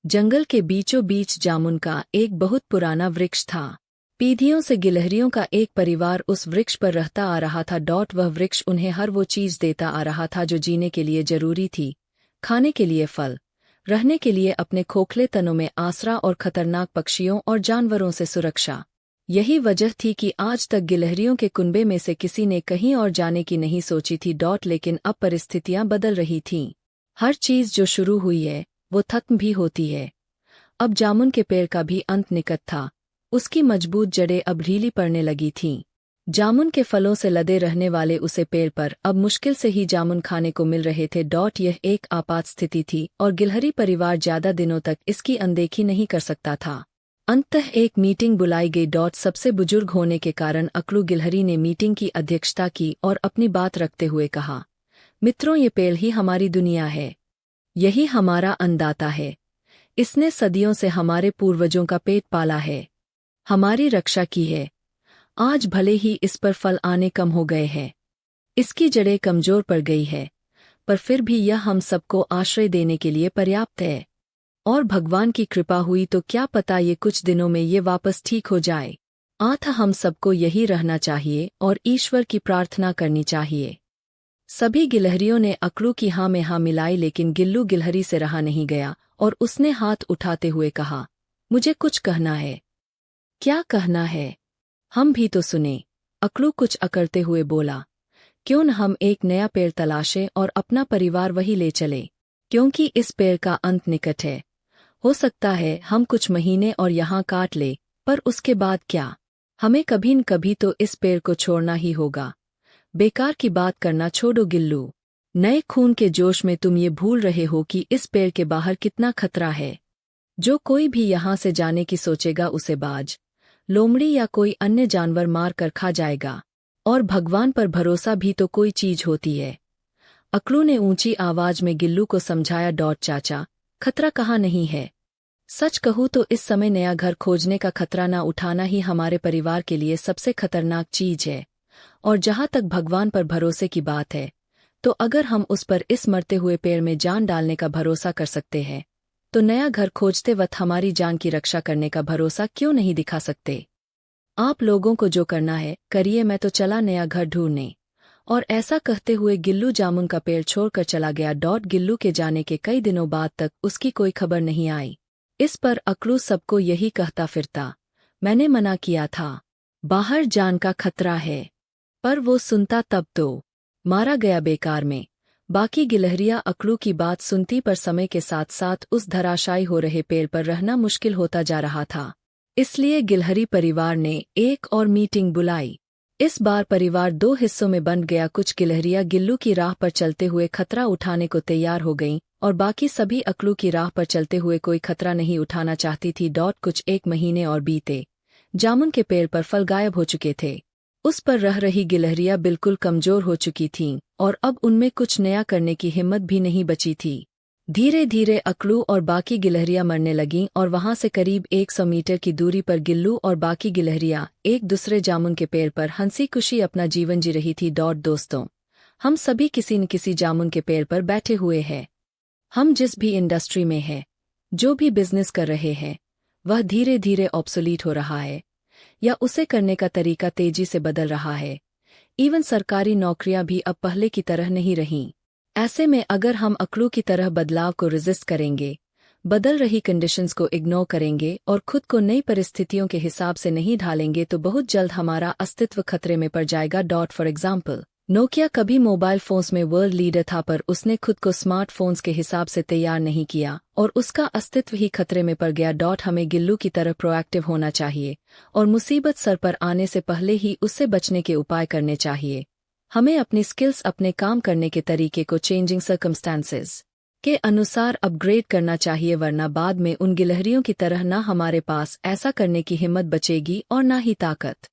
जंगल के बीचों बीच जामुन का एक बहुत पुराना वृक्ष था। पीढ़ियों से गिलहरियों का एक परिवार उस वृक्ष पर रहता आ रहा था। वह वृक्ष उन्हें हर वो चीज़ देता आ रहा था जो जीने के लिए जरूरी थी, खाने के लिए फल, रहने के लिए अपने खोखले तनों में आसरा और खतरनाक पक्षियों और जानवरों से सुरक्षा। यही वजह थी कि आज तक गिलहरियों के कुनबे में से किसी ने कहीं और जाने की नहीं सोची थी। लेकिन अब परिस्थितियां बदल रही थीं। हर चीज़ जो शुरू हुई है वो खत्म भी होती है। अब जामुन के पेड़ का भी अंत निकट था। उसकी मजबूत जड़ें अब ढीली पड़ने लगी थीं। जामुन के फलों से लदे रहने वाले उसे पेड़ पर अब मुश्किल से ही जामुन खाने को मिल रहे थे। यह एक आपात स्थिति थी और गिलहरी परिवार ज्यादा दिनों तक इसकी अनदेखी नहीं कर सकता था। अंततः एक मीटिंग बुलाई गई। सबसे बुजुर्ग होने के कारण अकलू गिलहरी ने मीटिंग की अध्यक्षता की और अपनी बात रखते हुए कहा, मित्रों, ये पेड़ ही हमारी दुनिया है। यही हमारा अन्नदाता है। इसने सदियों से हमारे पूर्वजों का पेट पाला है, हमारी रक्षा की है। आज भले ही इस पर फल आने कम हो गए हैं, इसकी जड़ें कमजोर पड़ गई है, पर फिर भी यह हम सबको आश्रय देने के लिए पर्याप्त है। और भगवान की कृपा हुई तो क्या पता ये कुछ दिनों में ये वापस ठीक हो जाए। हम सबको यही रहना चाहिए और ईश्वर की प्रार्थना करनी चाहिए। सभी गिलहरियों ने अकलू की हाँ में हाँ मिलाई, लेकिन गिल्लू गिलहरी से रहा नहीं गया और उसने हाथ उठाते हुए कहा, मुझे कुछ कहना है। क्या कहना है? हम भी तो सुने। अकलू कुछ अकड़ते हुए बोला, क्यों न हम एक नया पेड़ तलाशें और अपना परिवार वही ले चले, क्योंकि इस पेड़ का अंत निकट है। हो सकता है हम कुछ महीने और यहाँ काट ले, पर उसके बाद क्या? हमें कभी न कभी तो इस पेड़ को छोड़ना ही होगा। बेकार की बात करना छोड़ो गिल्लू। नए खून के जोश में तुम ये भूल रहे हो कि इस पेड़ के बाहर कितना खतरा है। जो कोई भी यहाँ से जाने की सोचेगा उसे बाज, लोमड़ी या कोई अन्य जानवर मार कर खा जाएगा। और भगवान पर भरोसा भी तो कोई चीज होती है। अकलू ने ऊंची आवाज में गिल्लू को समझाया, चाचा, खतरा कहाँ नहीं है। सच कहूँ तो इस समय नया घर खोजने का खतरा ना उठाना ही हमारे परिवार के लिए सबसे खतरनाक चीज है। और जहाँ तक भगवान पर भरोसे की बात है, तो अगर हम उस पर इस मरते हुए पेड़ में जान डालने का भरोसा कर सकते हैं, तो नया घर खोजते वक्त हमारी जान की रक्षा करने का भरोसा क्यों नहीं दिखा सकते। आप लोगों को जो करना है करिए, मैं तो चला नया घर ढूंढने। और ऐसा कहते हुए गिल्लू जामुन का पेड़ छोड़कर चला गया। गिल्लू के जाने के कई दिनों बाद तक उसकी कोई खबर नहीं आई। इस पर अकलू सबको यही कहता फिरता, मैंने मना किया था, बाहर जान का खतरा है। पर वो सुनता तब तो मारा गया बेकार में। बाकी गिलहरियां अकलू की बात सुनती, पर समय के साथ साथ उस धराशायी हो रहे पेड़ पर रहना मुश्किल होता जा रहा था। इसलिए गिलहरी परिवार ने एक और मीटिंग बुलाई। इस बार परिवार दो हिस्सों में बंट गया। कुछ गिलहरियां गिल्लू की राह पर चलते हुए खतरा उठाने को तैयार हो गईं और बाकी सभी अकलू की राह पर चलते हुए कोई खतरा नहीं उठाना चाहती थी। कुछ एक महीने और बीते। जामुन के पेड़ पर फल गायब हो चुके थे। उस पर रह रही गिलहरियां बिल्कुल कमजोर हो चुकी थीं और अब उनमें कुछ नया करने की हिम्मत भी नहीं बची थी। धीरे धीरे अकलू और बाकी गिलहरियां मरने लगीं और वहां से करीब 100 मीटर की दूरी पर गिल्लू और बाकी गिलहरियां एक दूसरे जामुन के पेड़ पर हंसी खुशी अपना जीवन जी रही थी। दोस्तों, हम सभी किसी न किसी जामुन के पेड़ पर बैठे हुए हैं। हम जिस भी इंडस्ट्री में हैं, जो भी बिजनेस कर रहे हैं, वह धीरे धीरे ऑब्सोलीट हो रहा है या उसे करने का तरीका तेजी से बदल रहा है। इवन सरकारी नौकरियां भी अब पहले की तरह नहीं रहीं। ऐसे में अगर हम अकलू की तरह बदलाव को रेजिस्ट करेंगे, बदल रही कंडीशंस को इग्नोर करेंगे और खुद को नई परिस्थितियों के हिसाब से नहीं ढालेंगे, तो बहुत जल्द हमारा अस्तित्व खतरे में पड़ जाएगा। फॉर एग्जाम्पल, नोकिया कभी मोबाइल फोन्स में वर्ल्ड लीडर था, पर उसने खुद को स्मार्टफोन्स के हिसाब से तैयार नहीं किया और उसका अस्तित्व ही खतरे में पड़ गया। हमें गिल्लू की तरह प्रोएक्टिव होना चाहिए और मुसीबत सर पर आने से पहले ही उससे बचने के उपाय करने चाहिए। हमें अपनी स्किल्स, अपने काम करने के तरीके को चेंजिंग सर्कमस्टांसेस के अनुसार अपग्रेड करना चाहिए, वरना बाद में उन गिलहरियों की तरह ना हमारे पास ऐसा करने की हिम्मत बचेगी और ना ही ताकत।